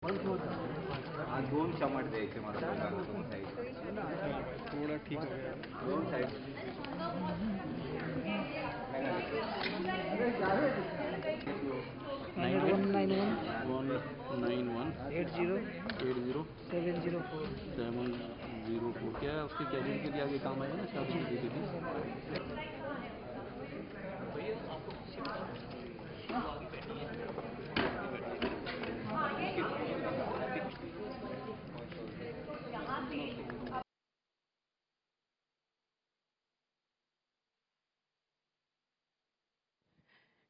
आज दोन चमट द्यायचे मला दोघांना दोन साईड थोड़ा ठीक हो गया. दोन साईड 191 80 704. क्या है उसके कैबिन के लिए आगे काम आएगा ना शादी के लिए.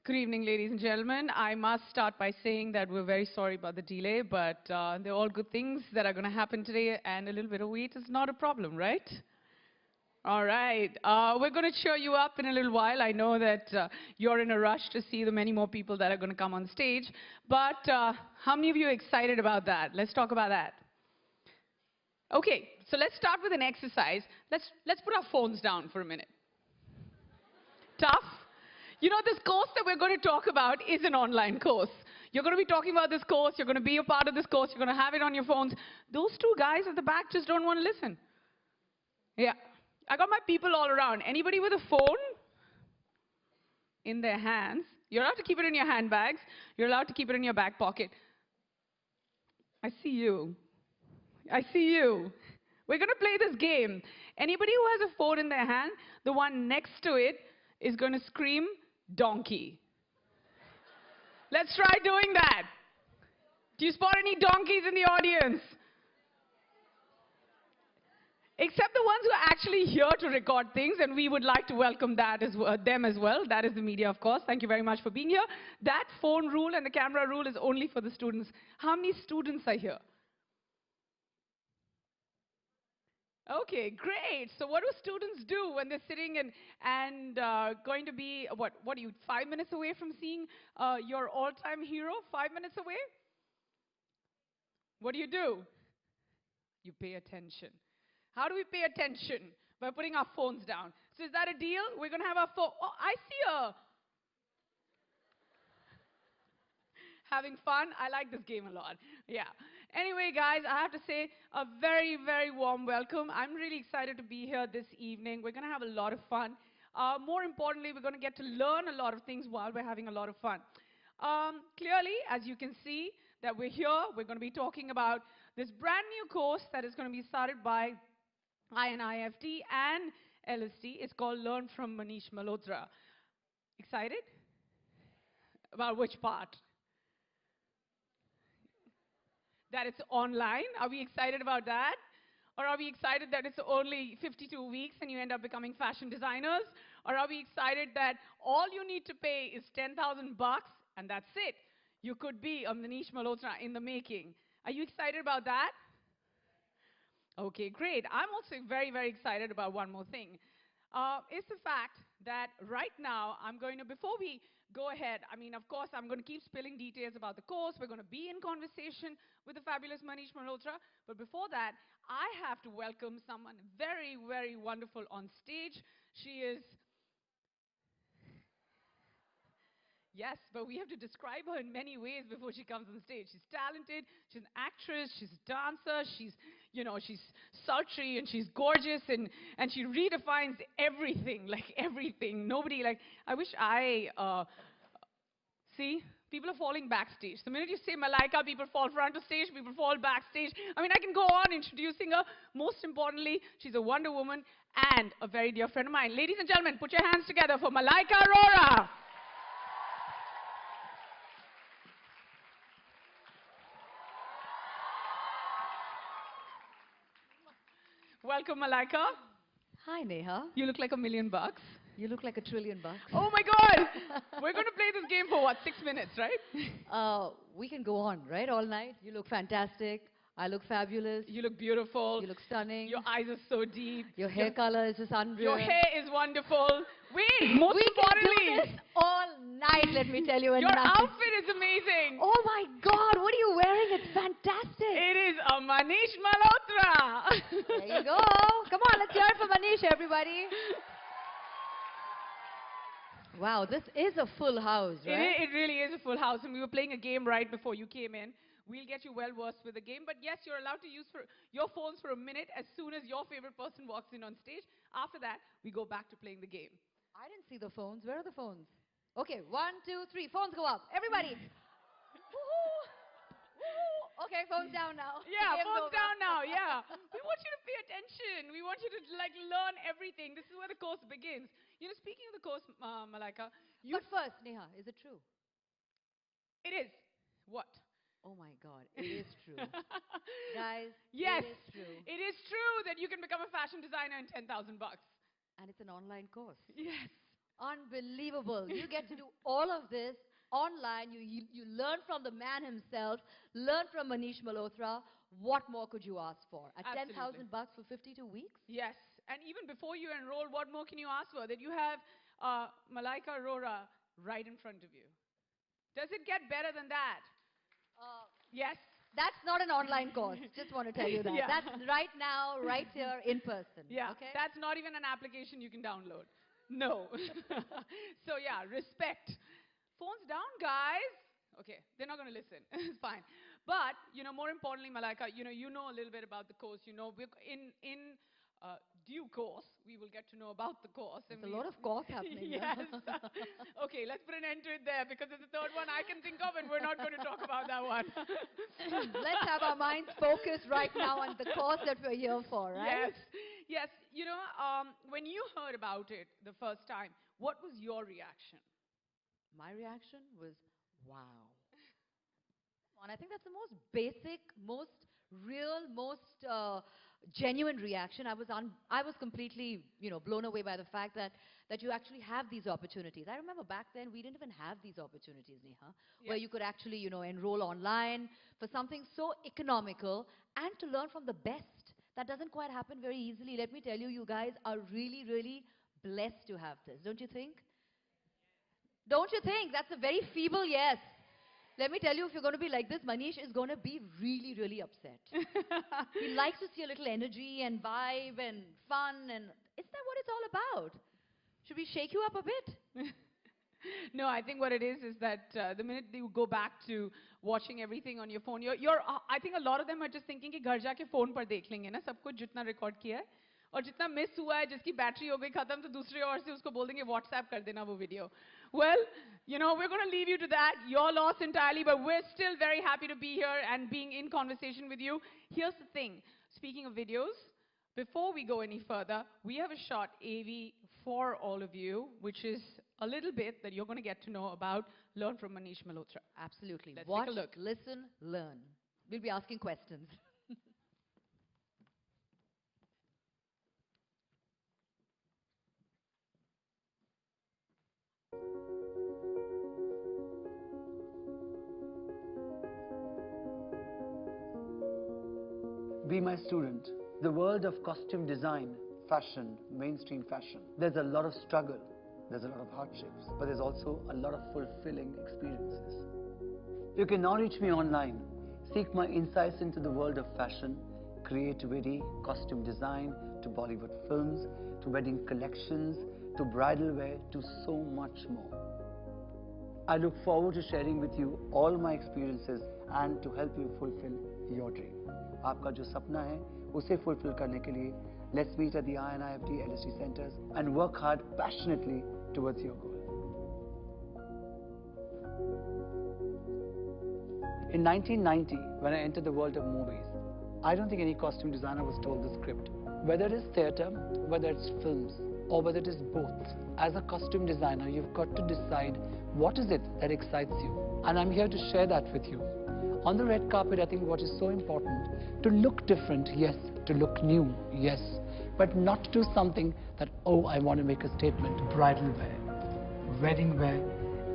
Good evening, ladies and gentlemen. I must start by saying that we're very sorry about the delay, but they're all good things that are going to happen today, and a little bit of wait is not a problem, right? All right. We're going to cheer you up in a little while. I know that you're in a rush to see the many more people that are going to come on stage, but how many of you are excited about that? Let's talk about that. Okay, so let's start with an exercise. Let's put our phones down for a minute. Tough? You know, this course that we're going to talk about is an online course. You're going to be talking about this course. You're going to be a part of this course. You're going to have it on your phones. Those two guys at the back just don't want to listen. Yeah. I got my people all around. Anybody with a phone in their hands, you're allowed to keep it in your handbags. You're allowed to keep it in your back pocket. I see you. I see you. We're going to play this game. Anybody who has a phone in their hand, the one next to it is going to scream, donkey. Let's try doing that. Do you spot any donkeys in the audience? Except the ones who are actually here to record things, and we would like to welcome that them as well. That is the media, of course. Thank you very much for being here. That phone rule and the camera rule is only for the students. How many students are here? Okay, great. So what do students do when they're sitting and going to be, what are you, 5 minutes away from seeing your all-time hero? 5 minutes away? What do? You pay attention. How do we pay attention? By putting our phones down. So is that a deal? We're going to have our phone. Oh, I see her. Having fun. I like this game a lot. Yeah. Anyway, guys, I have to say a very, very warm welcome. I'm really excited to be here this evening. We're going to have a lot of fun. More importantly, we're going to get to learn a lot of things while we're having a lot of fun. Clearly, as you can see, that we're here. We're going to be talking about this brand new course that is going to be started by INIFT and LST. It's called Learn from Manish Malhotra. Excited? About which part? That it's online. Are we excited about that? Or are we excited that it's only 52 weeks and you end up becoming fashion designers? Or are we excited that all you need to pay is 10,000 bucks and that's it? You could be a Manish Malhotra in the making. Are you excited about that? Okay, great. I'm also very, very excited about one more thing. It's the fact that right now I'm going to, before we go ahead, I mean, of course, I'm going to keep spilling details about the course. We're going to be in conversation with the fabulous Manish Malhotra. But before that, I have to welcome someone very, very wonderful on stage. She is, yes, but we have to describe her in many ways before she comes on stage. She's talented, she's an actress, she's a dancer, she's, you know, she's sultry and she's gorgeous and she redefines everything, like everything. Nobody, like, I wish see, people are falling backstage. The minute you say Malaika, people fall front of stage, people fall backstage. I mean, I can go on introducing her. Most importantly, she's a Wonder Woman and a very dear friend of mine. Ladies and gentlemen, put your hands together for Malaika Arora. Welcome, Malaika. Hi, Neha. You look like $1 million. You look like $1 trillion. Oh my God! We're going to play this game for what, 6 minutes, right? We can go on, right? All night. You look fantastic. I look fabulous. You look beautiful. You look stunning. Your eyes are so deep. Your hair color is just unreal. Your hair is wonderful. Wait, most we importantly, can do this all night, let me tell you. And your nothing. outfit is amazing. Oh my God, what are you wearing? It's fantastic. It is a Manish Malhotra. There you go. Come on, let's hear it for Manish, everybody. Wow, this is a full house, right? It really is a full house. And we were playing a game right before you came in, We'll get you well versed with the game. But yes, you're allowed to use your phones for a minute as soon as your favorite person walks in on stage. After that, we go back to playing the game. I didn't see the phones. Where are the phones? Okay, 1, 2, 3. Phones go up. Everybody. Woohoo! Woohoo! Okay, phones down now. Yeah, The game's phones over. down now, yeah. We want you to pay attention. We want you to like learn everything. This is where the course begins. You know, speaking of the course, Malaika, But first, Neha, is it true? it is. What? Oh my God, it is true. Guys, Yes, it is true. it is true that you can become a fashion designer in 10,000 bucks. And it's an online course. Yes. Unbelievable. You get to do all of this online. You learn from the man himself, learn from Manish Malhotra. What more could you ask for? At Absolutely. 10,000 bucks for 52 weeks? Yes. And even before you enroll, what more can you ask for? That you have Malaika Arora right in front of you. Does it get better than that? Yes. That's not an online course. Just want to tell you that. Yeah. That's right now, right here, in person. Yeah. Okay? That's not even an application you can download. No. So yeah, respect. Phones down, guys. Okay, they're not going to listen. It's fine. But, you know, more importantly, Malaika, you know a little bit about the course. You know, in due course, we will get to know about the course. There's a lot of course happening. Yes. Okay, let's put an end to it there because it's the third one I can think of and we're not going to talk about that one. Let's have our minds focused right now on the course that we're here for, right? Yes. Yes. You know, when you heard about it the first time, what was your reaction? My reaction was, wow. And I think that's the most basic, most real, most genuine reaction. I was completely, blown away by the fact that you actually have these opportunities. I remember back then we didn't even have these opportunities, Neha, where you could actually, enroll online for something so economical and to learn from the best. That doesn't quite happen very easily. Let me tell you, you guys are really, really blessed to have this, don't you think? Don't you think? That's a very feeble yes. Let me tell you, if you're going to be like this, Manish is going to be really, really upset. He likes to see a little energy and vibe and fun, and isn't that what it's all about? Should we shake you up a bit? No, I think what it is that the minute you go back to watching everything on your phone, I think a lot of them are just thinking कि घर जाके phone पर देख लेंगे ना सब कुछ जितना record किया है और जितना miss हुआ है जिसकी battery हो गई खत्म तो दूसरे ओर से उसको बोल देंगे WhatsApp कर देना वो video. Well, we're going to leave you to that. You're lost entirely, but we're still very happy to be here and being in conversation with you. Here's the thing. Speaking of videos, before we go any further, we have a short AV for all of you, which is a little bit that you're going to get to know about, learn from Manish Malhotra. Absolutely. Let's Watch, take a look. listen, learn. We'll be asking questions. Be my student. The world of costume design, fashion, mainstream fashion. There's a lot of struggle, there's a lot of hardships, but there's also a lot of fulfilling experiences. You can now reach me online. Seek my insights into the world of fashion, creativity, costume design, to Bollywood films, to wedding collections, to bridal wear, to so much more. I look forward to sharing with you all my experiences and to help you fulfill your dream. आपका जो सपना है उसे fulfill करने के लिए let's meet at the INIFT LSD centers and work hard passionately towards your goal. In 1990, when I entered the world of movies, I don't think any costume designer was told the script. Whether it is theatre, whether it's films, or whether it is both, as a costume designer, you've got to decide what is it that excites you. And I'm here to share that with you. On the red carpet, I think what is so important, to look different, yes, to look new, yes, but not to do something that, oh, I want to make a statement. Bridal wear, wedding wear,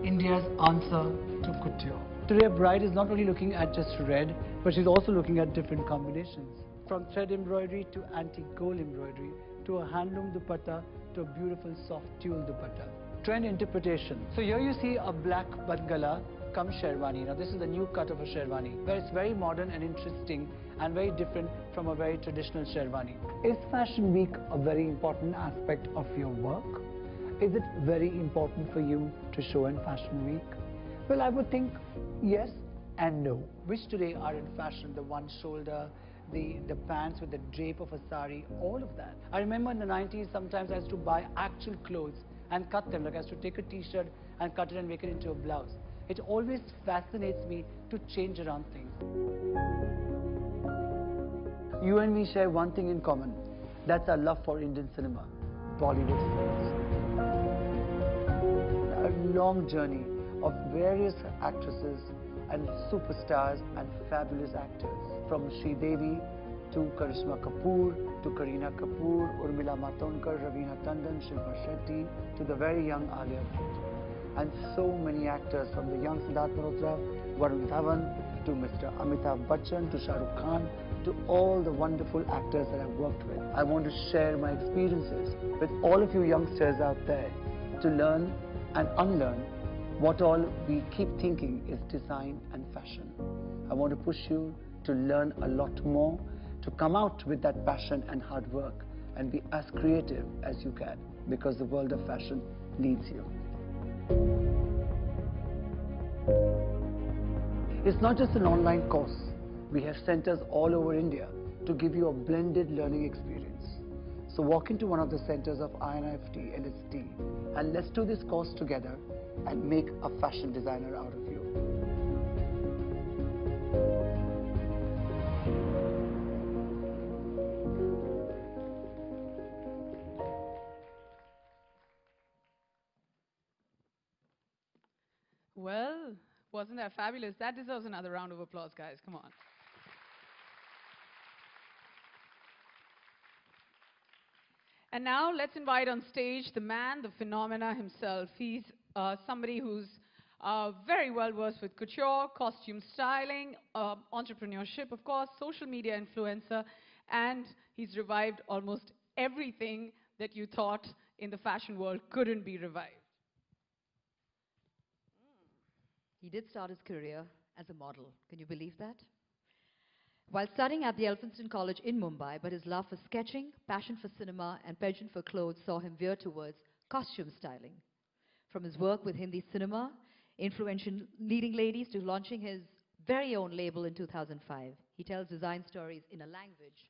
India's answer to couture. Today, a bride is not only looking at just red, but she's also looking at different combinations. From thread embroidery to antique gold embroidery, to a handloom dupatta, to a beautiful soft tulle dupatta. Trend interpretation. So here you see a black badgala come sherwani. Now this is the new cut of a sherwani, where it's very modern and interesting and very different from a very traditional sherwani. Is Fashion Week a very important aspect of your work? Is it very important for you to show in Fashion Week? Well, I would think yes, and no, which today are in fashion, the one shoulder, the pants with the drape of a sari, all of that. I remember in the 90s, sometimes I used to buy actual clothes and cut them, like I used to take a t-shirt and cut it and make it into a blouse. It always fascinates me to change around things. You and me share one thing in common. That's our love for Indian cinema, Bollywood films. A long journey of various actresses and superstars and fabulous actors. From Devi to Karishma Kapoor, to Kareena Kapoor, Urmila Matondkar, Raveena Tandon, Shilpa Shetty, to the very young Alia Bhatt. And so many actors, from the young Siddharth Malhotra, Varun Dhawan, to Mr. Amitabh Bachchan, to Shah Rukh Khan, to all the wonderful actors that I've worked with. I want to share my experiences with all of you youngsters out there to learn and unlearn what all we keep thinking is design and fashion. I want to push you to learn a lot more, to come out with that passion and hard work and be as creative as you can, because the world of fashion needs you. It's not just an online course. We have centers all over India to give you a blended learning experience. So walk into one of the centers of INIFT, LST, and let's do this course together and make a fashion designer out of you. Well, wasn't that fabulous? That deserves another round of applause, guys. Come on. And now let's invite on stage the man, the phenomena himself. He's somebody who's very well versed with couture, costume styling, entrepreneurship, of course, social media influencer, and he's revived almost everything that you thought in the fashion world couldn't be revived. He did start his career as a model. Can you believe that? While studying at the Elphinstone College in Mumbai, but his love for sketching, passion for cinema, and passion for clothes saw him veer towards costume styling. From his work with Hindi cinema, influential leading ladies, to launching his very own label in 2005, he tells design stories in a language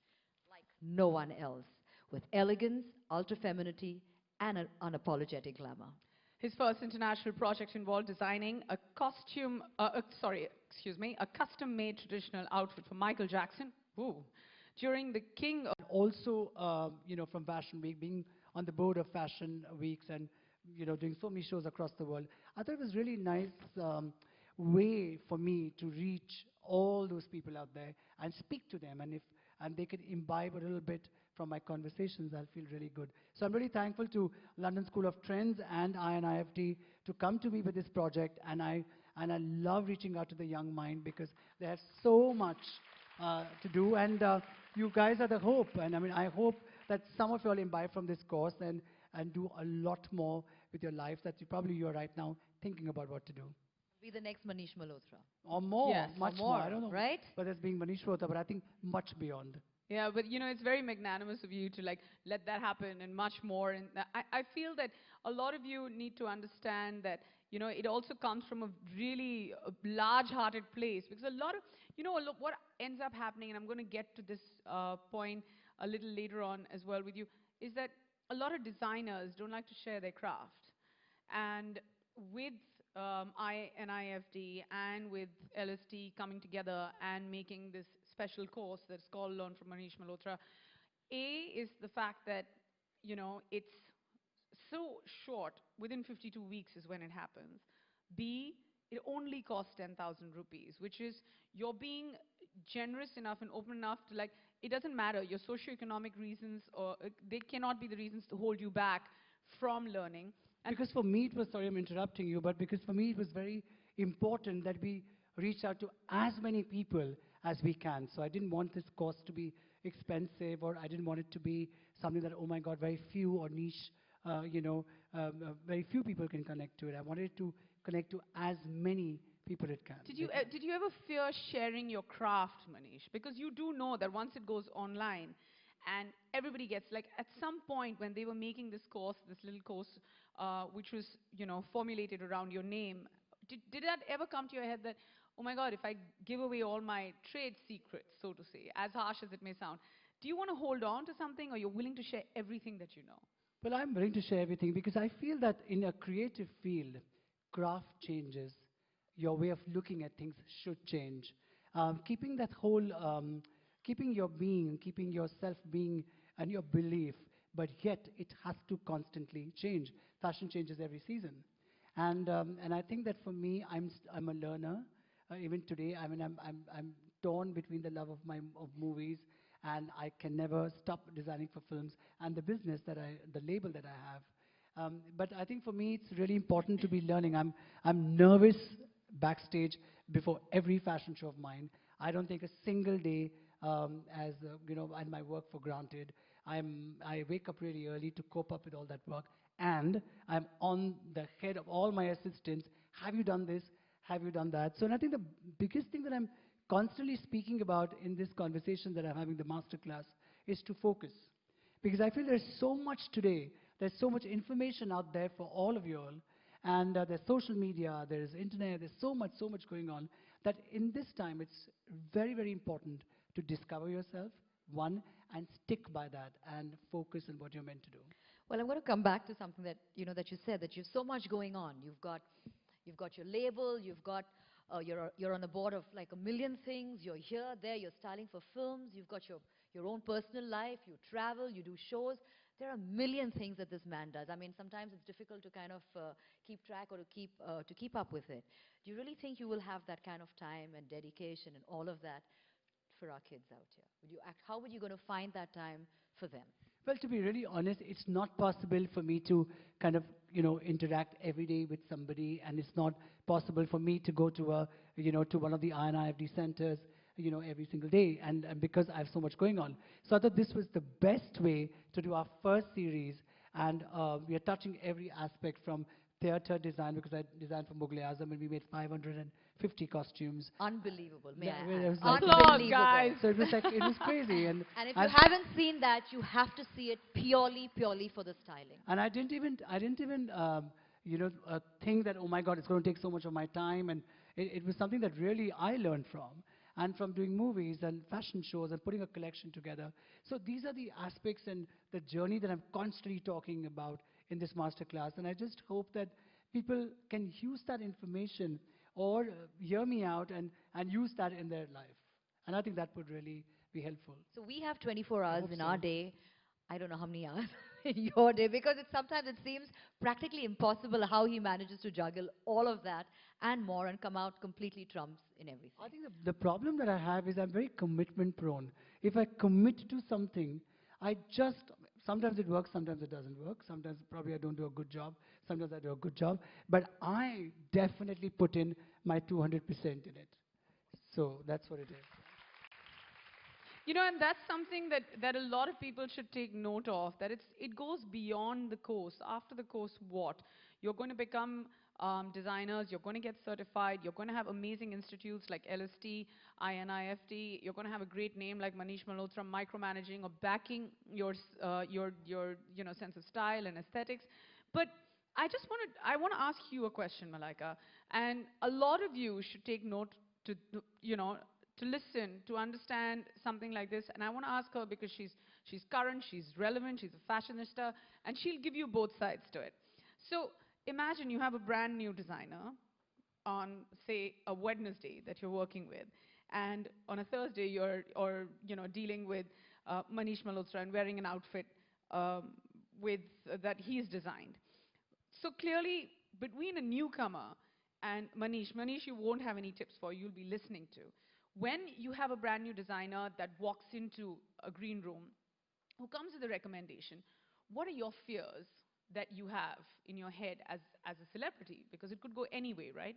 like no one else, with elegance, ultra-femininity, and an unapologetic glamour. His first international project involved designing a a custom-made traditional outfit for Michael Jackson. Ooh. During the King of... Also, from Fashion Week, being on the board of Fashion Weeks and, doing so many shows across the world, I thought it was really nice way for me to reach all those people out there and speak to them. And they could imbibe a little bit from my conversations, I'll feel really good. So I'm really thankful to London School of Trends and INIFT to come to me with this project, and I love reaching out to the young mind because they have so much to do, and you guys are the hope, and I hope that some of you all imbibe from this course and do a lot more with your life that you are right now thinking about what to do. Be the next Manish Malhotra. Or more, Yes, much more, I don't know right? whether it's being Manish Malhotra, but I think much beyond. Yeah, but it's very magnanimous of you to let that happen and much more. And I feel that a lot of you need to understand that it also comes from a really large-hearted place, because a lot of what ends up happening, and I'm going to get to this point a little later on as well with you, is that a lot of designers don't like to share their craft, and with INIFD and with LST coming together and making this special course that's called Learn from Manish Malhotra. A is the fact that, it's so short, within 52 weeks is when it happens. B, it only costs 10,000 rupees, which is you're being generous enough and open enough to it doesn't matter, your socioeconomic reasons, or they cannot be the reasons to hold you back from learning. And because for me it was, sorry I'm interrupting you, but because for me it was very important that we reach out to as many people as we can. So I didn't want this course to be expensive, or I didn't want it to be something that, oh my God, very few or niche, very few people can connect to it. I wanted it to connect to as many people it can. did you ever fear sharing your craft, Manish? Because you do know that once it goes online, and everybody gets, at some point when they were making this course, this little course, which was, formulated around your name, did that ever come to your head that, oh my God, if I give away all my trade secrets, so to say, as harsh as it may sound, do you want to hold on to something, or you're willing to share everything that you know? Well, I'm willing to share everything because I feel that in a creative field, craft changes. Your way of looking at things should change. Keeping that whole, keeping your being, keeping yourself being and your belief, but yet it has to constantly change. Fashion changes every season. And I think that for me, I'm a learner. Even today, I mean, I'm torn between the love of of movies, and I can never stop designing for films, and the business the label that I have. But I think for me, it's really important to be learning. I'm nervous backstage before every fashion show of mine. I don't take a single day and my work for granted. I wake up really early to cope up with all that work, and I'm on the head of all my assistants. Have you done this? Have you done that? So, and I think the biggest thing that I'm constantly speaking about in this conversation that I'm having, the masterclass, is to focus. Because I feel there's so much today, there's so much information out there for all of you all, and there's social media, there's internet, there's so much going on, that in this time it's very, very important to discover yourself, one, and stick by that and focus on what you're meant to do. Well, I'm going to come back to something that that you said, that you've so much going on. You've got your label. You've got you're on the board of like a million things. You're here, there. You're styling for films. You've got your own personal life. You travel. You do shows. There are a million things that this man does. I mean, sometimes it's difficult to kind of keep track or to keep up with it. Do you really think you will have that kind of time and dedication and all of that for our kids out here? How would you going to find that time for them? Well, to be really honest, it's not possible for me to kind of, interact every day with somebody, and it's not possible for me to go to to one of the INIFD centers, every single day, and because I have so much going on. So I thought this was the best way to do our first series, and we are touching every aspect from theater design, because I designed for Mughal-e-Azam, and we made 550 costumes. Unbelievable, may Yeah, I well, add. it was like- Applause, guys. So it was like, it was crazy. And And if you haven't seen that, you have to see it purely for the styling. And I didn't even think that, oh my God, it's going to take so much of my time. And it was something that really I learned from. And from doing movies and fashion shows and putting a collection together. So these are the aspects and the journey that I'm constantly talking about in this masterclass. And I just hope that people can use that information or hear me out and use that in their life. And I think that would really be helpful. So we have 24 hours hope in so. our day. I don't know how many hours in your day, because sometimes it seems practically impossible how he manages to juggle all of that and more and come out completely trumps in everything. I think the problem that I have is I'm very commitment prone. If I commit to something, sometimes it works, sometimes it doesn't work. Sometimes probably I don't do a good job. Sometimes I do a good job. But I definitely put in my 200% in it. So that's what it is. And that's something that a lot of people should take note of, that it goes beyond the course. After the course, what? You're going to become designers, you're going to get certified, you're going to have amazing institutes like LST, INIFT, you're going to have a great name like Manish Malhotra, micromanaging or backing your sense of style and aesthetics. But I want to ask you a question, Malaika, and a lot of you should take note to listen, to understand something like this. And I want to ask her because she's current, she's relevant, she's a fashionista, and she'll give you both sides to it. So imagine you have a brand new designer on, say, a Wednesday that you're working with, and on a Thursday you're dealing with Manish Malhotra and wearing an outfit that he's designed. So clearly, between a newcomer and Manish, you won't have any tips for, you'll be listening to. When you have a brand new designer that walks into a green room, who comes with a recommendation, what are your fears that you have in your head as a celebrity? Because it could go any way, right?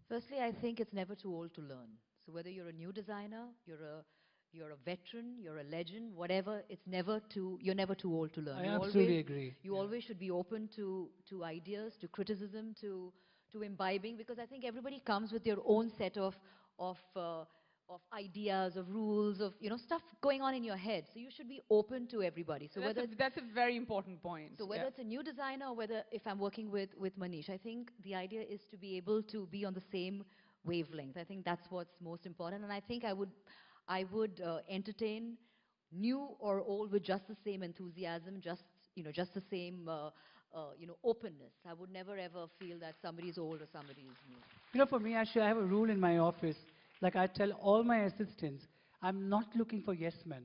Firstly, I think it's never too old to learn. So whether you're a new designer, you're a veteran, you're a legend, whatever, you're never too old to learn. I absolutely agree. You always should be open to ideas, to criticism, to imbibing, because I think everybody comes with their own set of ideas, of rules, of stuff going on in your head. So you should be open to everybody. So that's a very important point. So whether it's a new designer or whether if I'm working with Manish, I think the idea is to be able to be on the same wavelength. I think that's what's most important. And I think I would entertain new or old with just the same enthusiasm, just the same openness. I would never ever feel that somebody is old or somebody is new. You know, for me, actually, I have a rule in my office. Like I tell all my assistants, I'm not looking for yes men.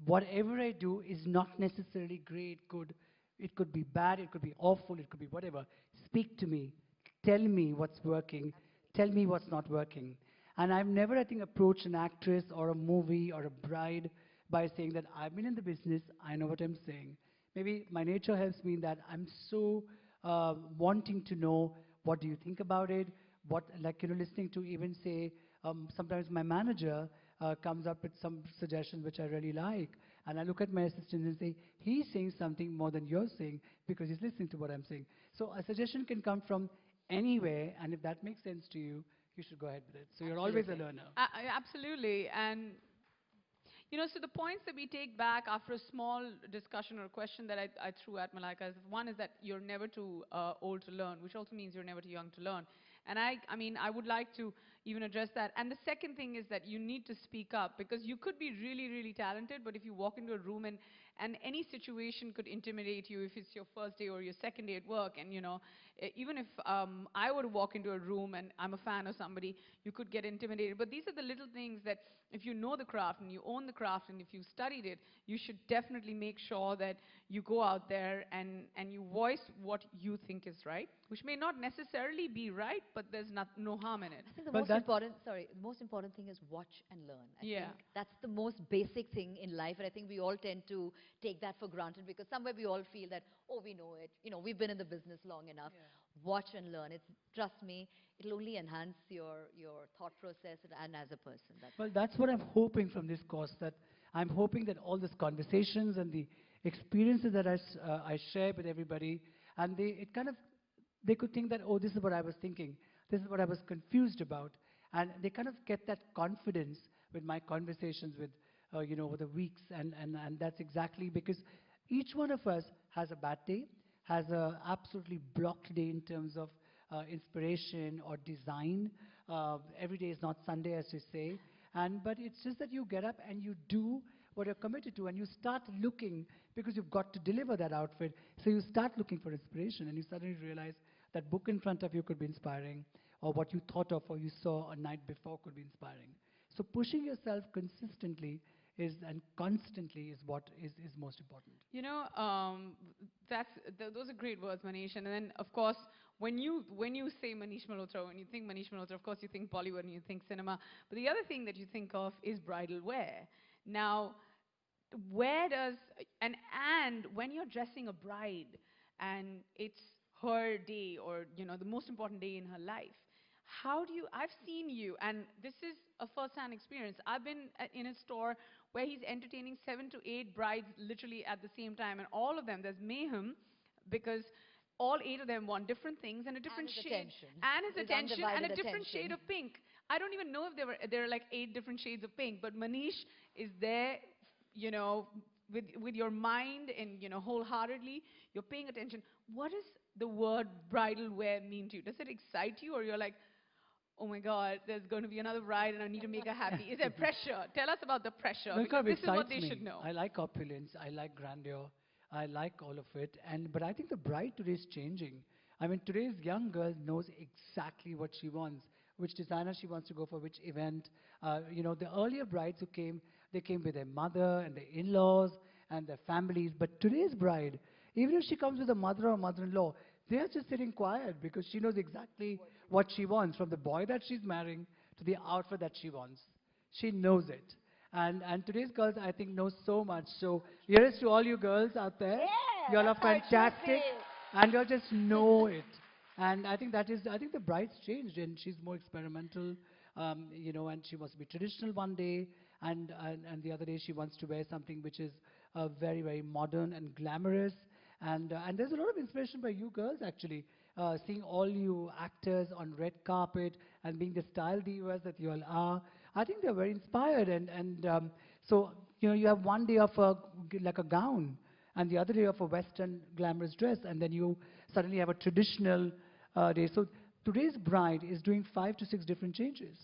Whatever I do is not necessarily great, good. It could be bad, it could be awful, it could be whatever. Speak to me. Tell me what's working. Tell me what's not working. And I've never, I think, approached an actress or a movie or a bride by saying that I've been in the business, I know what I'm saying. Maybe my nature helps me in that I'm so wanting to know what do you think about it, what, like, listening to even say, sometimes my manager comes up with some suggestions which I really like. And I look at my assistant and say, he's saying something more than you're saying because he's listening to what I'm saying. So a suggestion can come from anywhere, and if that makes sense to you, you should go ahead with it. So you're always a Absolutely. learner. Absolutely. And so the points that we take back after a small discussion or question that I threw at Malika is, one is that you're never too old to learn, which also means you're never too young to learn. And I mean, I would like to even address that. And the second thing is that you need to speak up, because you could be really, really talented, but if you walk into a room and any situation could intimidate you, if it's your first day or your second day at work, and even if I were to walk into a room and I'm a fan of somebody, you could get intimidated. But these are the little things that if you know the craft and you own the craft and if you studied it, you should definitely make sure that you go out there and you voice what you think is right, which may not necessarily be right, but there's no harm in it. I think the But most that's important, sorry, the most important thing is watch and learn. I Yeah. think that's the most basic thing in life, and I think we all tend to take that for granted because somewhere we all feel that, oh, we know it, we've been in the business long enough. Watch and learn. Trust me, it'll only enhance your thought process and as a person. Well, that's what I'm hoping from this course, that I'm hoping that all these conversations and the experiences that I share with everybody, and they could think that, oh, this is what I was thinking, this is what I was confused about, and they kind of get that confidence with my conversations with, over the weeks, and that's exactly because each one of us has a bad day, has a absolutely blocked day in terms of inspiration or design. Every day is not Sunday, as you say. But it's just that you get up and you do what you're committed to, and you start looking, because you've got to deliver that outfit. So you start looking for inspiration, and you suddenly realize that book in front of you could be inspiring, or what you thought of or you saw a night before could be inspiring. So pushing yourself consistently and constantly is what is most important. Those are great words, Manish. And then, of course, when you say Manish Malhotra, when you think Manish Malhotra, of course you think Bollywood and you think cinema. But the other thing that you think of is bridal wear. Now, where does and when you're dressing a bride and it's her day, or the most important day in her life, I've seen you, and this is a first-hand experience. I've been in a store where he's entertaining 7 to 8 brides literally at the same time, and all of them, there's mayhem, because all 8 of them want different things and a different his shade. attention. And his His attention and a undivided different attention. shade of pink. I don't even know if there are like 8 different shades of pink, but Manish is there, you know, with your mind and, wholeheartedly, you're paying attention. What does the word bridal wear mean to you? Does it excite you, or you're like, oh my God, there's going to be another bride and I need to make her happy? Is there pressure? Tell us about the pressure, No, it because kind of this is what excites they me. should know. I like opulence. I like grandeur. I like all of it. But I think the bride today is changing. I mean, today's young girl knows exactly what she wants, which designer she wants to go for, which event. The earlier brides who came, they came with their mother and their in-laws and their families. But today's bride, even if she comes with a mother or mother-in-law, they are just sitting quiet because she knows exactly what she wants, from the boy that she's marrying to the outfit that she wants. She knows it. And today's girls, I think, know so much. So here's to all you girls out there. Yeah, You all are that's how it should fantastic. be. And you all just know it. And I think I think the bride's changed, and she's more experimental, and she wants to be traditional one day, and the other day she wants to wear something which is very, very modern and glamorous. And there's a lot of inspiration by you girls, actually. Seeing all you actors on red carpet and being the style divas that you all are, I think they're very inspired. So you have one day of like a gown, and the other day of a Western glamorous dress, and then you suddenly have a traditional day. So today's bride is doing 5 to 6 different changes.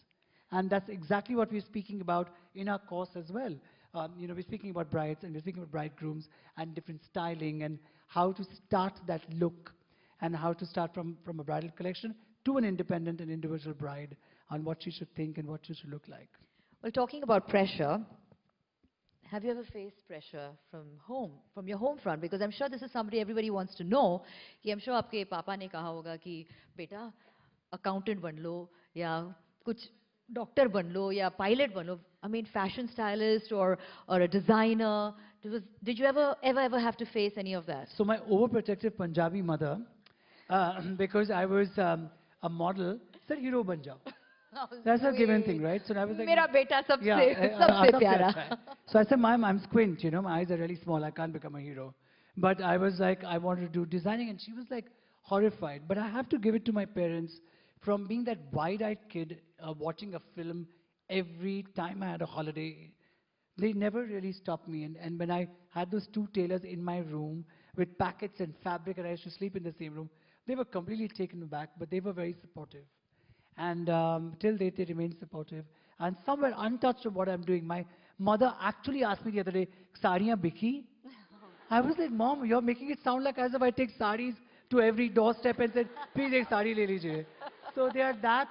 And that's exactly what we're speaking about in our course as well. We're speaking about brides and we're speaking about bridegrooms and different styling and how to start that look and how to start from a bridal collection to an independent and individual bride on what she should think and what she should look like. Well, talking about pressure, have you ever faced pressure from home, from your home front? Because I'm sure this is somebody everybody wants to know. कि I'm sure आपके पापा ने कहा होगा कि बेटा accountant बन लो या कुछ doctor बन लो या pilot बन लो. I mean, fashion stylist or a designer. Did you ever have to face any of that? So my overprotective Punjabi mother, because I was a model, said hero ban jao. That's a given thing, right? So I was like, मेरा बेटा सबसे yeah, सबसे सबसे प्यारा. अच्छा है. So I said, Mom, I'm squint, my eyes are really small, I can't become a hero. But I was like, I wanted to do designing, and she was like horrified. But I have to give it to my parents, from being that wide-eyed kid, watching a film every time I had a holiday. They never really stopped me. And when I had those 2 tailors in my room with packets and fabric, and I used to sleep in the same room, they were completely taken aback, but they were very supportive. And till date, they remain supportive. And somewhere untouched of what I'm doing, my mother actually asked me the other day, "Sariyan biki?" I was like, "Mom, you're making it sound like as if I take saris to every doorstep and said, please ek sari le lijiye." So they are that,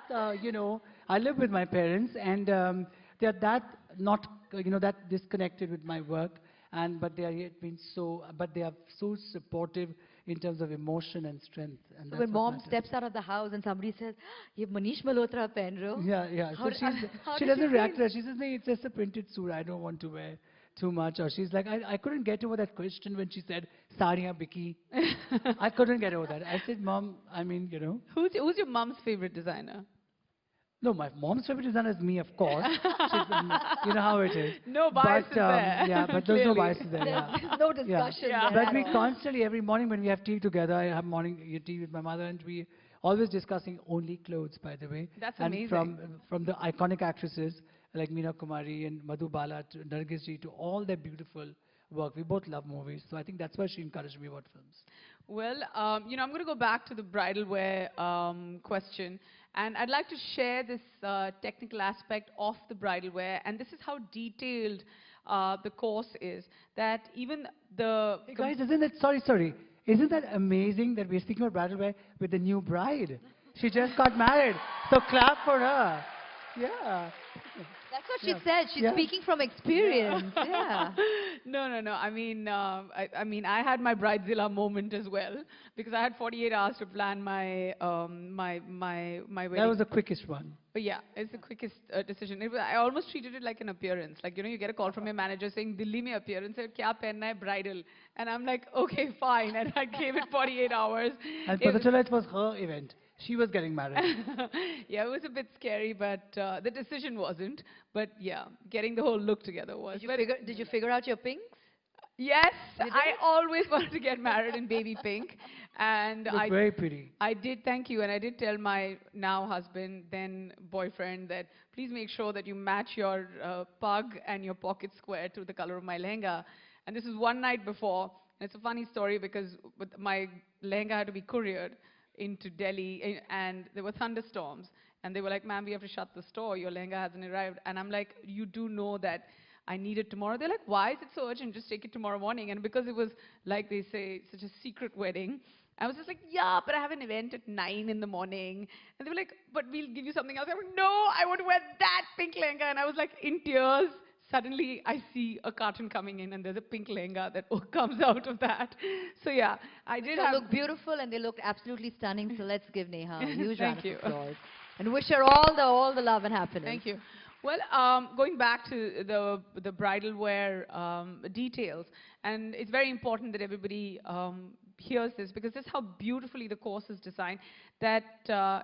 I live with my parents, and they are that not, that disconnected with my work. But they are yet been but they are so supportive in terms of emotion and strength. And So that's when what mom matters. steps out of the house and somebody says, "Ye Manish Malhotra pehen rahe ho?" Yeah, yeah. How So how she does doesn't react feel? to that. She says, "No, it's just a printed suit. I don't want to wear too much." Or she's like, I couldn't get over that question when she said, "Sariyan biki." I couldn't get over that. I said, "Mom, I mean, Who's your mom's favorite designer? No, my mom's favorite designer is me, of course. You know how it is. No biases But, there. yeah, but there's no Clearly. biases there. Yeah. There's no discussion Yeah. there But at we all. constantly, every morning when we have tea together, I have morning tea with my mother, and we always discussing only clothes, by the way. That's and amazing. from the iconic actresses like Meena Kumari and Madhu Bala to Nargis ji to all their beautiful work. We both love movies, so I think that's why she encouraged me about films. Well, I'm going to go back to the bridal wear question. And I'd like to share this technical aspect of the bridal wear. And this is how detailed the course is. That even the... Hey guys, sorry. Isn't that amazing that we're speaking about bridal wear with the new bride? She just got married. So clap for her. Yeah. That's what she Yeah. said. She's Yeah. speaking from experience. Yeah. No. I mean, I had my bridezilla moment as well, because I had 48 hours to plan my my wedding. That was the quickest one. But yeah, it's the quickest decision. I almost treated it like an appearance. Like, you get a call from your manager saying, Delhi mein appearance hai, kya pehenna hai, bridal. And I'm like, okay, fine. And I gave it 48 hours. And It Patachala, it was her event. She was getting married. yeah, it was a bit scary, but the decision wasn't. But yeah, getting the whole look together was. Did you figure out your pinks? Yes, You did? I always wanted to get married in baby pink. And Looked very pretty. I did, thank you, and I did tell my now husband, then boyfriend, that please make sure that you match your pug and your pocket square to the color of my lehenga. And this is one night before. And it's a funny story because my lehenga had to be couriered into Delhi, and there were thunderstorms. And they were like, "Ma'am, we have to shut the store. Your lehenga hasn't arrived." And I'm like, "You do know that I need it tomorrow." They're like, "Why is it so urgent? Just take it tomorrow morning." And because it was, like they say, such a secret wedding, I was just like, "Yeah, but I have an event at 9 in the morning." And they were like, "But we'll give you something else." I went, "No, I want to wear that pink lehenga." And I was like in tears. Suddenly, I see a carton coming in, and there's a pink lehenga that comes out of that. So yeah, I did They have... look beautiful and they looked absolutely stunning. So let's give Neha a huge round Thank you. of applause and wish her all the love and happiness. Thank you. Well, going back to the bridal wear details, and it's very important that everybody hears this, because this is how beautifully the course is designed. That,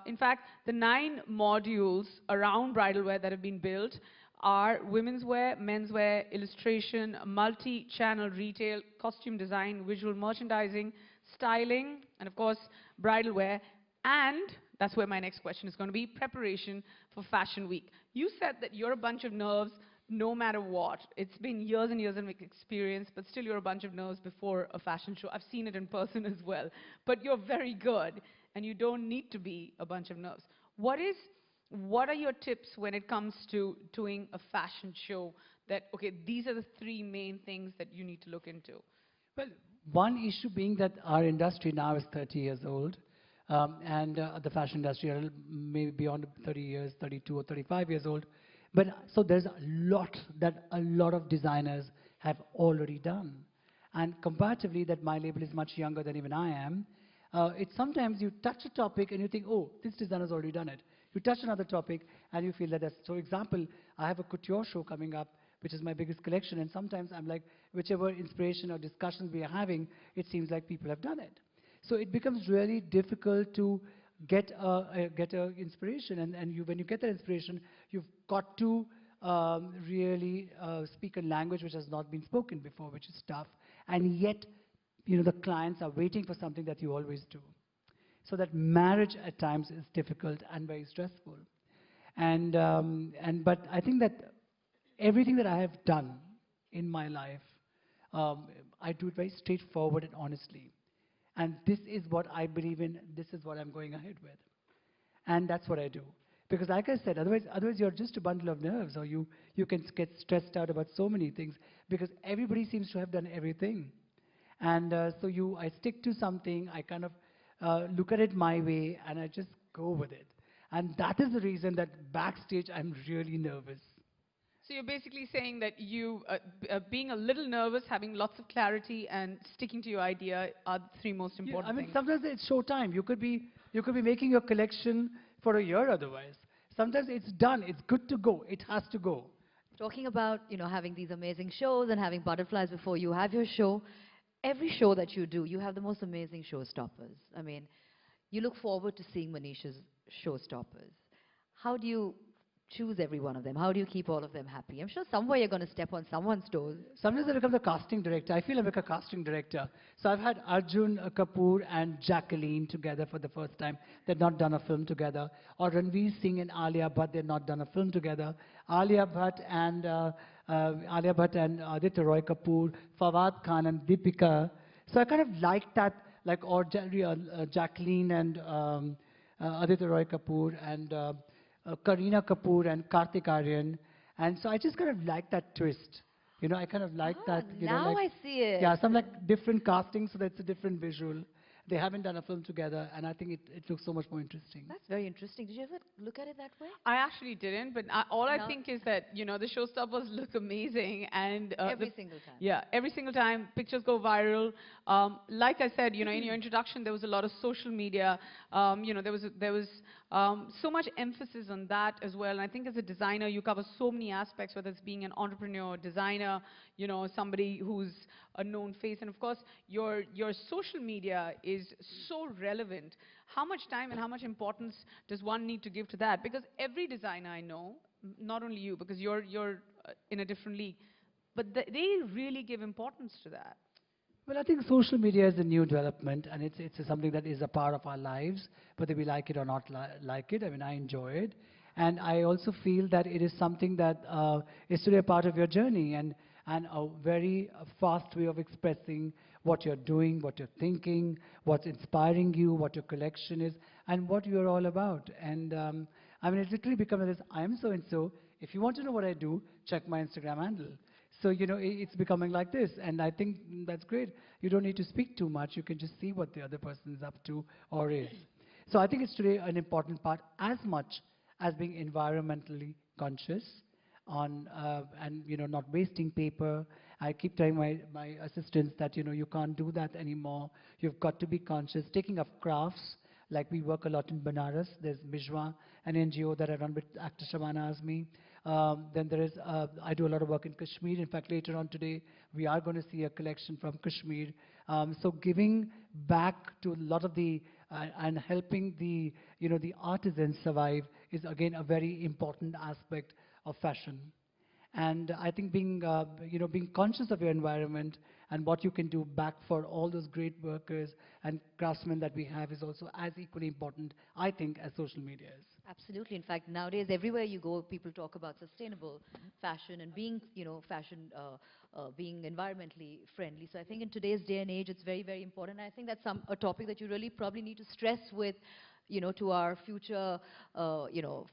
in fact, the 9 modules around bridal wear that have been built are women's wear, men's wear, illustration, multi-channel retail, costume design, visual merchandising, styling, and of course, bridal wear. And that's where my next question is going to be, preparation for Fashion Week. You said that you're a bunch of nerves no matter what. It's been years and years of experience, but still you're a bunch of nerves before a fashion show. I've seen it in person as well. But you're very good. and you don't need to be a bunch of nerves. What are your tips when it comes to doing a fashion show that, okay, these are the three main things that you need to look into? Well, one issue being that our industry now is 30 years old, and the fashion industry are maybe beyond 30 years, 32 or 35 years old. But so there's a lot that a lot of designers have already done. And comparatively, that my label is much younger than even I am. It's sometimes you touch a topic and you think, oh, this designer's already done it. You touch another topic and you feel that that's, so example, I have a couture show coming up, which is my biggest collection, and sometimes I'm like, whichever inspiration or discussions we are having, it seems like people have done it. So it becomes really difficult to get a inspiration, and when you get that inspiration, you've got to really speak a language which has not been spoken before, which is tough, and yet, the clients are waiting for something that you always do. So that marriage at times is difficult and very stressful. But I think that everything that I have done in my life, I do it very straightforward and honestly. And this is what I believe in, this is what I'm going ahead with. And that's what I do. Because like I said, otherwise you're just a bundle of nerves, or you can get stressed out about so many things, because everybody seems to have done everything. And I stick to something, I kind of look at it my way, and I just go with it. And that is the reason that backstage I'm really nervous. So you're basically saying that being a little nervous, having lots of clarity, and sticking to your idea are the three most important things. Sometimes it's show time. You could be making your collection for a year otherwise. Sometimes it's done. It's good to go. It has to go. Talking about, having these amazing shows and having butterflies before you have your show, every show that you do, you have the most amazing showstoppers. I mean, you look forward to seeing Manish's showstoppers. How do you choose every one of them? How do you keep all of them happy? I'm sure somewhere you're going to step on someone's toes. Sometimes I become the casting director. I feel I'm like a casting director. So I've had Arjun Kapoor and Jacqueline together for the first time. They've not done a film together. Or Ranveer Singh and Alia Bhatt, they've not done a film together. Alia Bhatt and Aditya Roy Kapoor, Fawad Khan and Deepika. So I kind of like that, like, or Jacqueline and Aditya Roy Kapoor and Kareena Kapoor and Kartik Aaryan. And so I just kind of like that twist. I kind of like that. Now I see it. Yeah, some like different casting, so that's a different visual. They haven't done a film together, and I think it looks so much more interesting. That's very interesting. Did you ever look at it that way? I actually didn't, but all I think is that, the showstoppers look amazing. And every single time. Yeah, every single time. Pictures go viral. Like I said, in your introduction, there was a lot of social media. There was so much emphasis on that as well. And I think as a designer, you cover so many aspects, whether it's being an entrepreneur, designer, somebody who's a known face. And of course, your social media is so relevant. How much time and how much importance does one need to give to that? Because every designer I know, not only you, because you're in a different league, but they really give importance to that. Well, I think social media is a new development, and it's something that is a part of our lives, whether we like it or not like it. I mean, I enjoy it. And I also feel that it is something that is today a part of your journey, and a very fast way of expressing what you're doing, what you're thinking, what's inspiring you, what your collection is, and what you're all about. And I mean, it literally becomes this, I am so-and-so. If you want to know what I do, check my Instagram handle. So, it's becoming like this, and I think that's great. You don't need to speak too much. You can just see what the other person is up to or is. So I think it's today an important part, as much as being environmentally conscious on, and, not wasting paper. I keep telling my assistants that, you can't do that anymore. You've got to be conscious. Taking up crafts, like we work a lot in Banaras. There's Mijwa, an NGO that I run with actor Shabana Azmi. Then there is, I do a lot of work in Kashmir. In fact, later on today, we are going to see a collection from Kashmir. So giving back to a lot of the, and helping the, the artisans survive is again a very important aspect of fashion. And I think being, being conscious of your environment and what you can do back for all those great workers and craftsmen that we have is also as equally important, I think, as social media is. Absolutely. In fact, nowadays, everywhere you go, people talk about sustainable fashion and being, fashion being environmentally friendly. So I think in today's day and age, it's very, very important. I think that's a topic that you really probably need to stress with, to our future,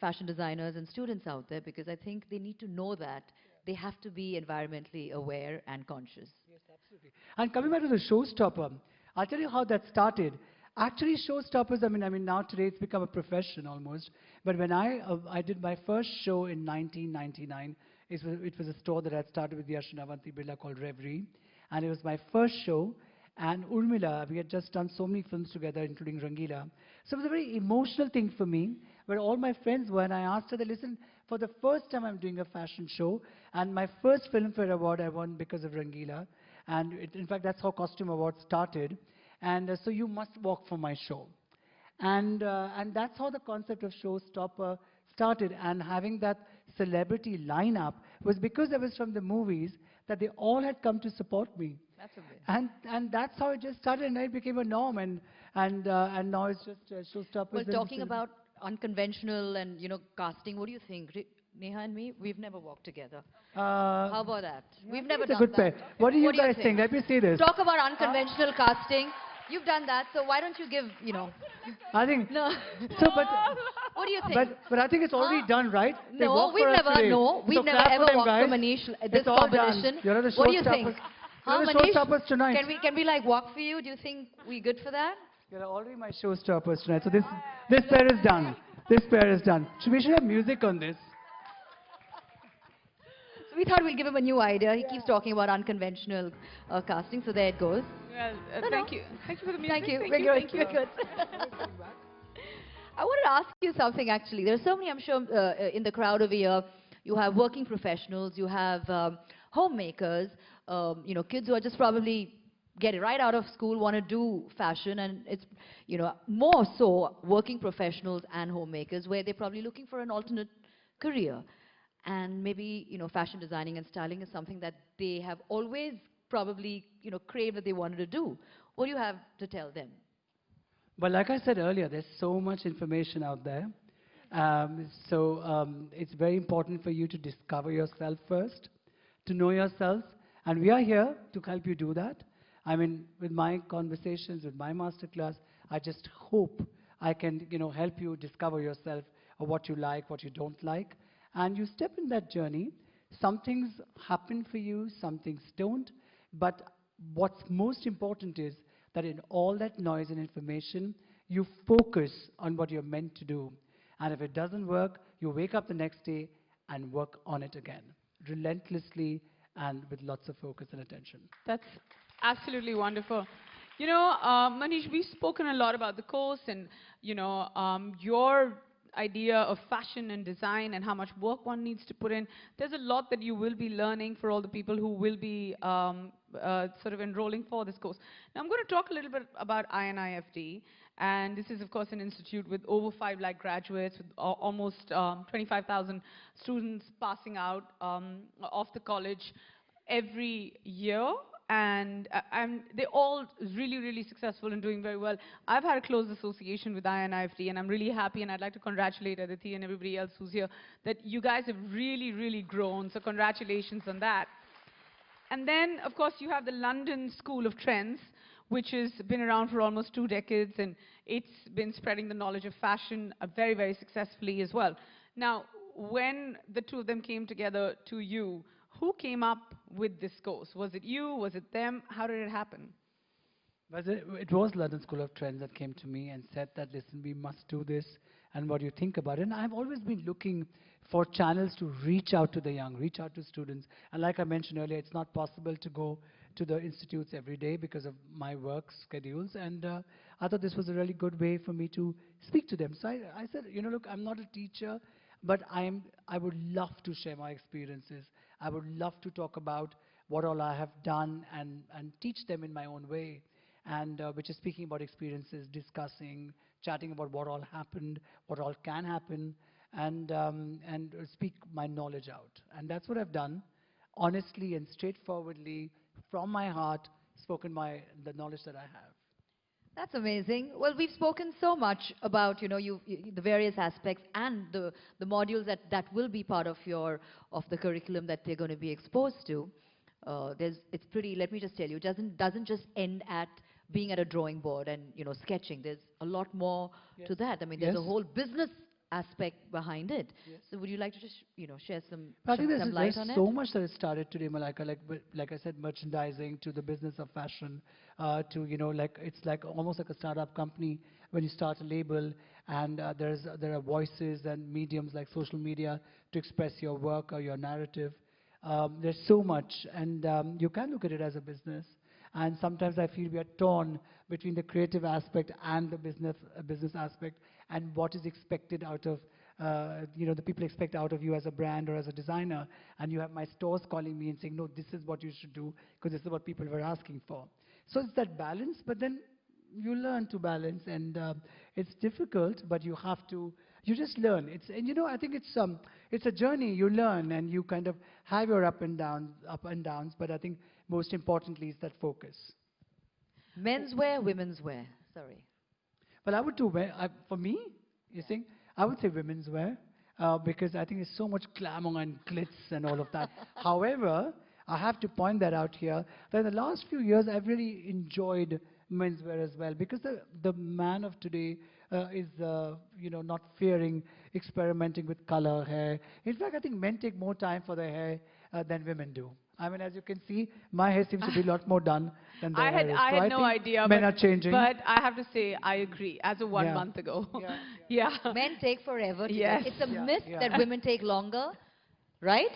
fashion designers and students out there, because I think they need to know that they have to be environmentally aware and conscious. Yes, absolutely. And coming back to the showstopper, I'll tell you how that started. Actually, showstoppers, I mean, now today it's become a profession almost. But when I did my first show in 1999, it was a store that I had started with Yash and Avanti Birla called Reverie. And it was my first show. And Urmila, we had just done so many films together, including Rangila. So it was a very emotional thing for me, where all my friends were, and I asked her, listen, for the first time I'm doing a fashion show, and my first Filmfare Award I won because of Rangila. And in fact, that's how Costume Awards started. And so you must walk for my show. And that's how the concept of Showstopper started. And having that celebrity lineup was because I was from the movies that they all had come to support me. That's amazing. And that's how it just started, and it became a norm. And now it's just Showstoppers. Well, and talking cele- about unconventional and, casting, what do you think? Neha and me, we've never walked together. How about that? We've never it's a done good that. pair. What do you guys think? think? Let me see this. Talk about unconventional casting. You've done that, so why don't you give, I think No. so, but What do you think? but I think it's already done, right? They No, walked we've for us never, today. no, we've So never clap for ever them, walked guys. for Manish this It's all done. competition. You're the What do you think? showstoppers. You're the Manish? showstoppers tonight. Can we like walk for you? Do you think we good for that? You're already my showstoppers tonight. So this pair is done. This pair is done. We should have music on this. So we thought we'll give him a new idea. He keeps talking about unconventional casting, so there it goes. Well, No, thank no. you. Thank you for the music. Thank you. Thank We're you. good. Thank you. We're good. I wanted to ask you something actually. There's so many, I'm sure, in the crowd over here. You have working professionals, you have homemakers, kids who are just probably get it right out of school, want to do fashion, and it's, more so working professionals and homemakers where they're probably looking for an alternate career. And maybe, fashion designing and styling is something that they have always probably, craved that they wanted to do. What do you have to tell them? But like I said earlier, there's so much information out there. It's very important for you to discover yourself first, to know yourself. And we are here to help you do that. I mean, with my conversations, with my masterclass, I just hope I can, help you discover yourself or what you like, what you don't like. And you step in that journey. Some things happen for you, some things don't. But what's most important is that in all that noise and information, you focus on what you're meant to do. And if it doesn't work, you wake up the next day and work on it again, relentlessly and with lots of focus and attention. That's absolutely wonderful. Manish, we've spoken a lot about the course and, your idea of fashion and design and how much work one needs to put in. There's a lot that you will be learning for all the people who will be sort of enrolling for this course. Now, I'm going to talk a little bit about INIFD. And this is, of course, an institute with over 5 lakh graduates, with almost 25,000 students passing out of the college every year. And they're all really, really successful and doing very well. I've had a close association with INIFD, and I'm really happy, and I'd like to congratulate Aditi and everybody else who's here, that you guys have really, really grown, so congratulations on that. And then, of course, you have the London School of Trends, which has been around for almost 2 decades, and it's been spreading the knowledge of fashion very, very successfully as well. Now, when the two of them came together to you, who came up with this course? Was it you? Was it them? How did it happen? But it was London School of Trends that came to me and said that, listen, we must do this, and what do you think about it? And I've always been looking for channels to reach out to the young, reach out to students. And like I mentioned earlier, it's not possible to go to the institutes every day because of my work schedules. And I thought this was a really good way for me to speak to them. So I said, look, I'm not a teacher, but I would love to share my experiences. I would love to talk about what all I have done and teach them in my own way. And which is speaking about experiences, discussing, chatting about what all happened, what all can happen. and speak my knowledge out. And that's what I've done, honestly and straightforwardly, from my heart, spoken the knowledge that I have. That's amazing. Well, we've spoken so much about, the various aspects and the modules that will be part of the curriculum that they're going to be exposed to. It's pretty, let me just tell you, it doesn't just end at being at a drawing board and, sketching. There's a lot more to that. I mean, there's a Yes. whole business aspect behind it. Yes. So would you like to just, share some, I think shed some light there's on so it? much that has started today, Malaika, like I said, merchandising to the business of fashion, to, it's like almost like a startup company when you start a label, and there are voices and mediums like social media to express your work or your narrative. There's so much, and you can look at it as a business. And sometimes I feel we are torn between the creative aspect and the business aspect, and what is expected out of, the people expect out of you as a brand or as a designer. And you have my stores calling me and saying, no, this is what you should do, because this is what people were asking for. So it's that balance, but then you learn to balance, and it's difficult, but you just learn. I think it's a journey. You learn, and you kind of have your up and downs, but I think most importantly is that focus. Menswear, women's wear. Sorry. Well, I would for me, you think, I would say women's wear, because I think there's so much glamour and glitz and all of that. However, I have to point that out here, that in the last few years, I've really enjoyed menswear as well, because the man of today is, not fearing experimenting with color, hair. In fact, I think men take more time for their hair than women do. I mean, as you can see, my hair seems to be a lot more done than their hair is. I So had no think idea. Men are changing. But I have to say, I agree. As of 1 Yeah. month ago. Yeah, Yeah. Men take forever to Yes. get. It's a Yeah, myth yeah. that women take longer, right?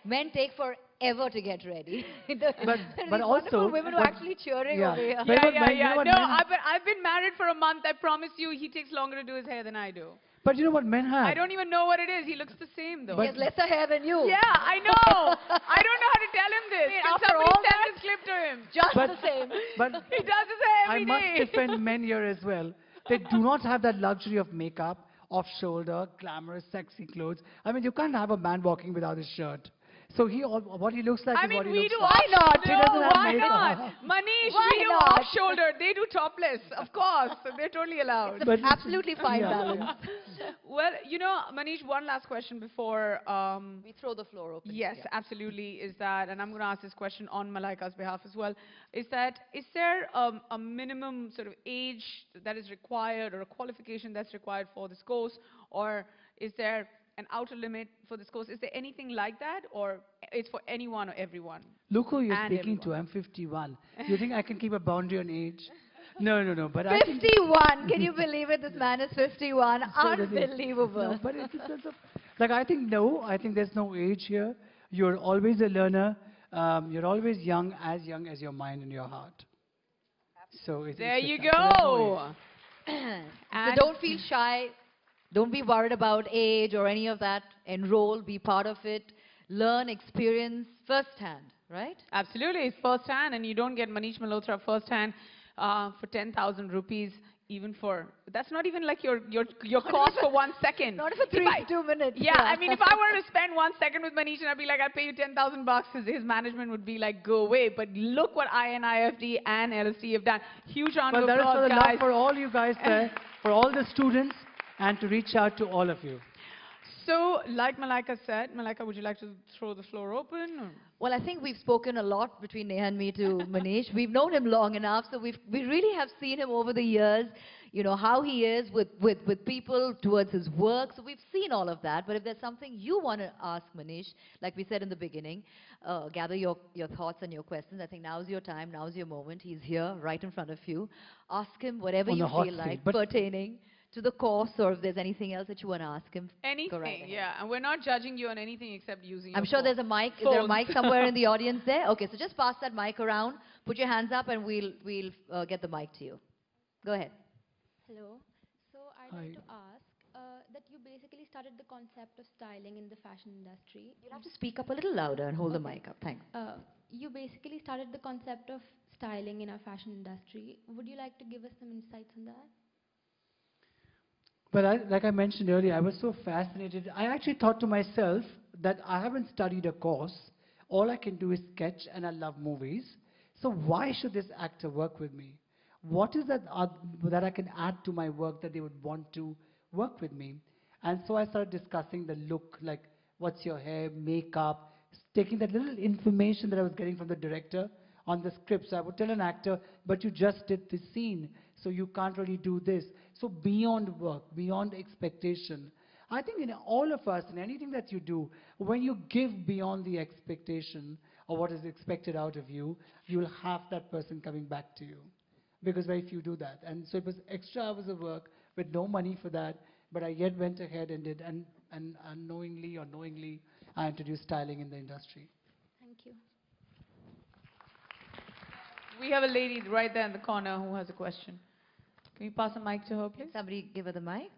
Men take forever to get ready. But These wonderful also, women were actually cheering yeah. over here. But Yeah, men- yeah, you know yeah. what, No, men- I've been married for a month. I promise you, he takes longer to do his hair than I do. But you know what men have? I don't even know what it is. He looks the same, though. He has lesser hair than you. Yeah, I know. I don't know how to tell him this. Can after somebody all send that, this clip to him? Just But- the same. But He does his hair I every must day. defend men here as well. They do not have that luxury of makeup, off-shoulder, glamorous, sexy clothes. I mean, you can't have a man walking without his shirt. So what he looks like I is what mean, he we looks do like. Why not? He No, doesn't have why makeup. not? Manish, Why we do not? off-shoulder. They do topless. Of course. They're totally allowed. But- Absolutely fine Yeah, balance. Well, Manish, one last question before... We throw the floor open. Yes, Yeah. absolutely, is that, and I'm going to ask this question on Malaika's behalf as well, is there a minimum sort of age that is required or a qualification that's required for this course, or is there an outer limit for this course? Is there anything like that, or it's for anyone or everyone? Look who you're And speaking to. everyone. I'm 51. You think I can keep a boundary on age? No. But I think 51. Can you believe it? This man is 51. So that is- Unbelievable. No, but it's a sense of, I think no. I think there's no age here. You're always a learner. You're always young as your mind and your heart. So There it's you just that. So there's no go. age. So And- don't feel shy. Don't be worried about age or any of that. Enroll, be part of it. Learn, experience firsthand, right? Absolutely, it's first-hand, and you don't get Manish Malhotra first-hand for 10,000 rupees, even for... That's not even like your cost for 1 second. Not for If 2 minutes. Yeah, I mean, if I were to spend 1 second with Manish and I'd be like, I'll pay you 10,000 bucks, his management would be like, go away. But look what INIFD and LSD have done. Huge round Well, of that is for applause, the guys. love for all you guys there, for all the students, and to reach out to all of you. So, like Malaika said, Malaika, would you like to throw the floor open? Or? Well, I think we've spoken a lot between Neha and me to Manish. We've known him long enough, so we really have seen him over the years, how he is with people towards his work. So we've seen all of that. But if there's something you want to ask Manish, like we said in the beginning, gather your thoughts and your questions. I think now's your time, now's your moment. He's here, right in front of you. Ask him whatever On you the hot feel like seat, but- pertaining to the course, or if there's anything else that you want to ask him. Go right Anything, ahead. yeah. And we're not judging you on anything except using I'm your sure phone. there's a mic. Is there a Phones. mic somewhere in the audience there? Okay, so just pass that mic around. Put your hands up, and we'll get the mic to you. Go ahead. Hello. So I'd Hi. like to ask that you basically started the concept of styling in the fashion industry. You'll have to speak up a little louder and hold the mic up. Thanks. You basically started the concept of styling in our fashion industry. Would you like to give us some insights on that? But like I mentioned earlier, I was so fascinated. I actually thought to myself that I haven't studied a course. All I can do is sketch, and I love movies. So why should this actor work with me? What is that I can add to my work that they would want to work with me? And so I started discussing the look, like what's your hair, makeup, taking that little information that I was getting from the director on the script. So I would tell an actor, but you just did this scene, so you can't really do this. So beyond work, beyond expectation. I think in all of us, in anything that you do, when you give beyond the expectation or what is expected out of you, you'll have that person coming back to you. Because very few do that. And so it was extra hours of work with no money for that, but I yet went ahead and did, and unknowingly or knowingly, I introduced styling in the industry. Thank you. We have a lady right there in the corner who has a question. Can you pass a mic to her, please? Can somebody give her the mic?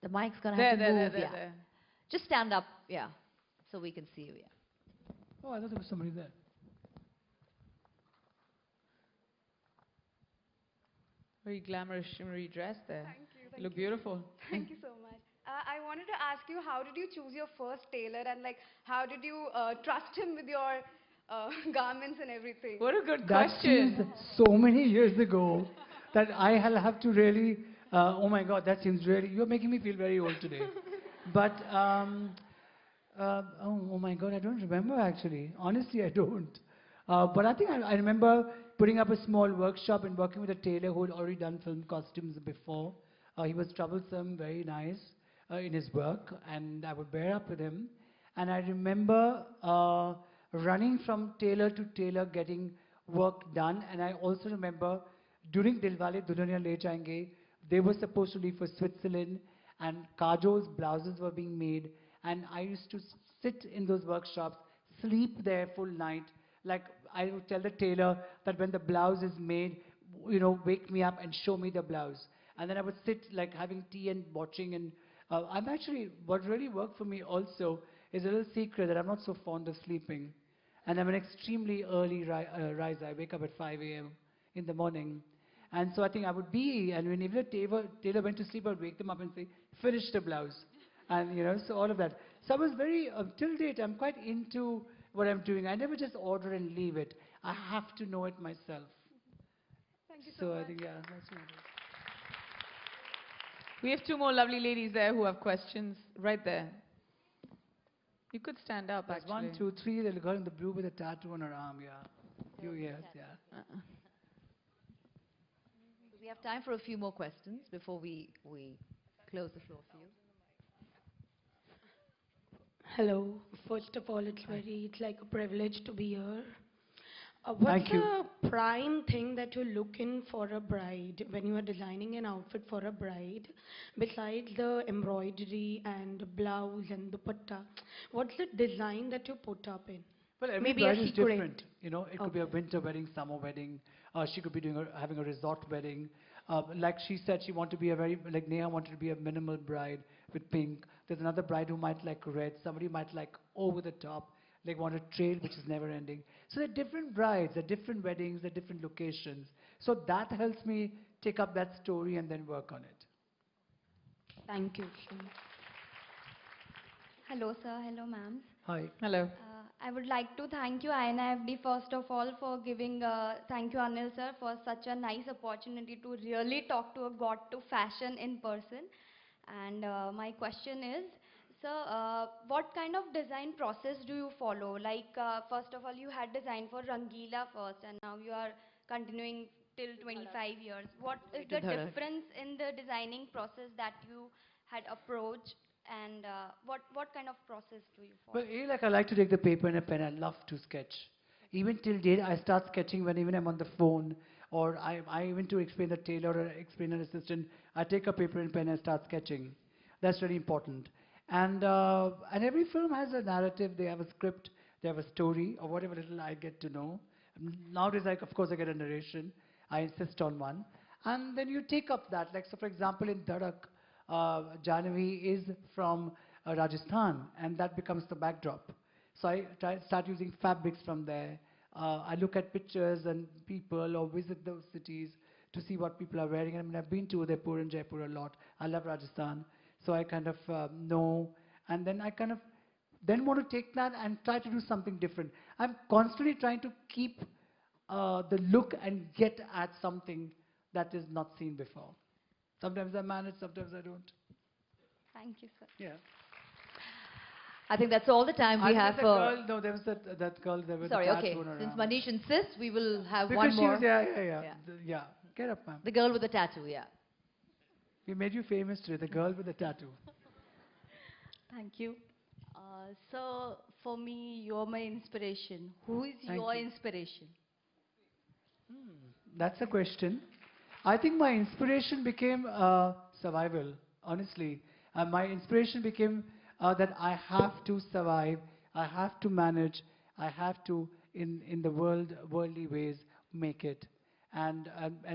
The mic's gonna There, have to there, move, there, yeah. there. Just stand up, yeah, so we can see you, yeah. Oh, I thought there was somebody there. Very glamorous, shimmery dress there. Thank you. You look beautiful. Thank you so much. I wanted to ask you, how did you choose your first tailor, and like, how did you trust him with your garments and everything? What a good That seems question. so many years ago that I'll have to really, oh my God, that seems really, you're making me feel very old today. But, oh my God, I don't remember actually. Honestly, I don't. But I think I remember putting up a small workshop and working with a tailor who had already done film costumes before. He was troublesome, very nice in his work, and I would bear up with him. And I remember running from tailor to tailor getting work done. And I also remember during Dilwale Dulhaniya Le Jayenge, they were supposed to leave for Switzerland, and Kajol's blouses were being made. And I used to sit in those workshops, sleep there full night. Like I would tell the tailor that when the blouse is made, wake me up and show me the blouse. And then I would sit like having tea and watching. And I'm actually, what really worked for me also is a little secret that I'm not so fond of sleeping. And I'm an extremely early riser. I wake up at 5 a.m. in the morning. And so I think I would be, and whenever tailor went to sleep, I would wake them up and say, finish the blouse. And, so all of that. So I was very, till date, I'm quite into what I'm doing. I never just order and leave it. I have to know it myself. Thank you so So I much. think, yeah, that's what it is. We have two more lovely ladies there who have questions. Right there. You could stand up, There's actually. 1, 2, 3, the girl in the blue with a tattoo on her arm, yeah. Yes, yeah. We have time for a few more questions before we close the floor for you. Hello. First of all, it's like a privilege to be here. What's Thank you. the prime thing that you look in for a bride when you are designing an outfit for a bride, besides the embroidery and the blouse and the dupatta? What's the design that you put up in? Well, every Maybe a bride is secret. different. It could be a winter wedding, summer wedding. She could be having a resort wedding. Like she said, she wanted to be like Neha wanted to be a minimal bride with pink. There's another bride who might like red. Somebody might like over the top, like want a trail which is never ending. So there are different brides, there are different weddings, there are different locations. So that helps me take up that story and then work on it. Thank you. Hello, sir. Hello, ma'am. Hi. Hello. I would like to thank you, INFD, first of all, for giving, thank you, Anil, sir, for such a nice opportunity to really talk to a god to fashion in person. And my question is, sir, what kind of design process do you follow? Like, first of all, you had designed for Rangila first, and now you are continuing till 25 years. What is the Dharak. difference in the designing process that you had approached, and what kind of process do you follow? Well, like I like to take the paper and a pen. I love to sketch. Even till date, I start sketching when even I'm on the phone, or I even to explain the tailor or explain an assistant, I take a paper and pen and start sketching. That's really important. And every film has a narrative. They have a script. They have a story, or whatever little I get to know. Nowadays, of course, I get a narration. I insist on one, and then you take up that. Like so, for example, in Dharak, Jahnavi is from Rajasthan, and that becomes the backdrop. So I start using fabrics from there. I look at pictures and people or visit those cities. to see what people are wearing. I mean, I've been to Udaipur and Jaipur a lot. I love Rajasthan, so I kind of know, and then I kind of then want to take that and try to do something different. I'm constantly trying to keep the look and get at something that is not seen before. Sometimes I manage, sometimes I don't. Thank you, sir. Yeah. I think that's all the time we have That for... girl, no, there was that girl there with Sorry, the cat okay. thrown around. Since Manish insists, we will have Because one she more. was, yeah. Yeah. Yeah. Get up, ma'am. The girl with the tattoo, yeah. We made you famous today, the girl with the tattoo. Thank you. So, for me, you're my inspiration. Who is Thank your you. inspiration? That's a question. I think my inspiration became survival, honestly. My inspiration became that I have to survive, I have to manage, I have to, in the worldly ways, make it. And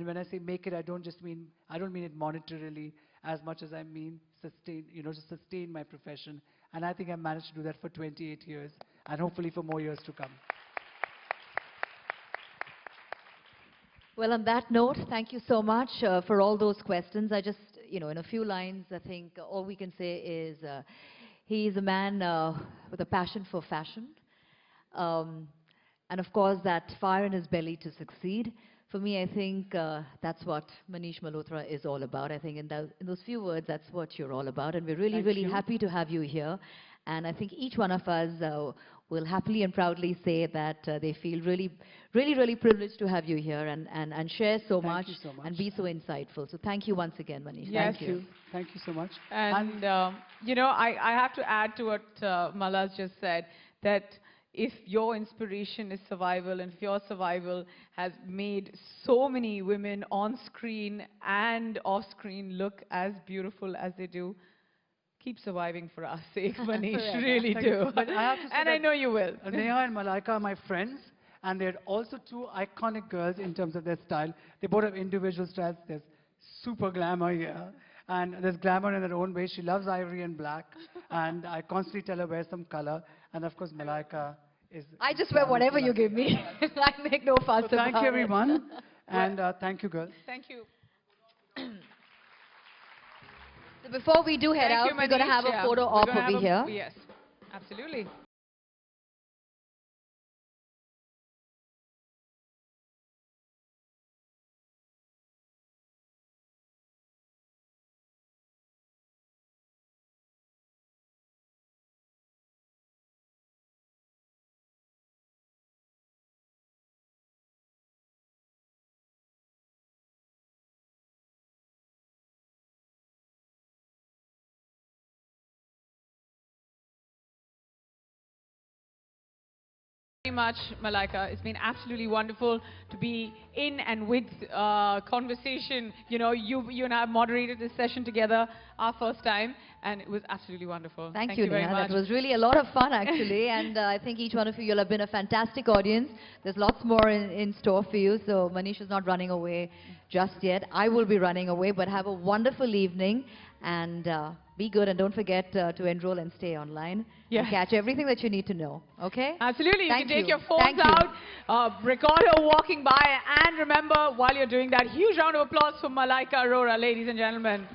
when I say make it, I don't mean it monetarily as much as I mean sustain, to sustain my profession. And I think I managed to do that for 28 years, and hopefully for more years to come. Well, on that note, thank you so much for all those questions. I just, in a few lines, I think all we can say is he is a man with a passion for fashion. And of course, that fire in his belly to succeed. For me, I think that's what Manish Malhotra is all about. I think in those few words, that's what you're all about. And we're really, Thank really you. happy to have you here. And I think each one of us will happily and proudly say that they feel really, really, really privileged to have you here and share so Thank much you so much. and be so insightful. So thank you once again, Manish. Yes. Thank you. Thank you so much. And, I have to add to what Mala's just said, that if your inspiration is survival and if your survival has made so many women on screen and off screen look as beautiful as they do, keep surviving for our sake, Manish, Forever. really Thank do. you. But I have to say And I that know you will. Neha and Malaika are my friends, and they're also two iconic girls in terms of their style. They both have individual styles. There's super glamour here, and there's glamour in her own way. She loves ivory and black, and I constantly tell her wear some color. And of course, Malaika is... I just wear whatever you give me. I make no fuss So thank about you, it. everyone, and thank you, girls. Thank you. So before we do head Thank out, you, we're going to Manish. have a Yeah. photo We're op gonna over have here. Yes, absolutely. Very much, Malaika. It's been absolutely wonderful to be in and with conversation. You and I moderated this session together our first time, and it was absolutely wonderful. Thank you, very Neha. much. That was really a lot of fun, actually. And I think each one of you, you'll have been a fantastic audience. There's lots more in store for you. So Manish is not running away just yet. I will be running away, but have a wonderful evening. And be good. And don't forget to enroll and stay online. Yes. And catch everything that you need to know. Okay? Absolutely. You Thank can take you. your phones Thank you. out, record her walking by, and remember, while you're doing that, huge round of applause for Malaika Arora, ladies and gentlemen.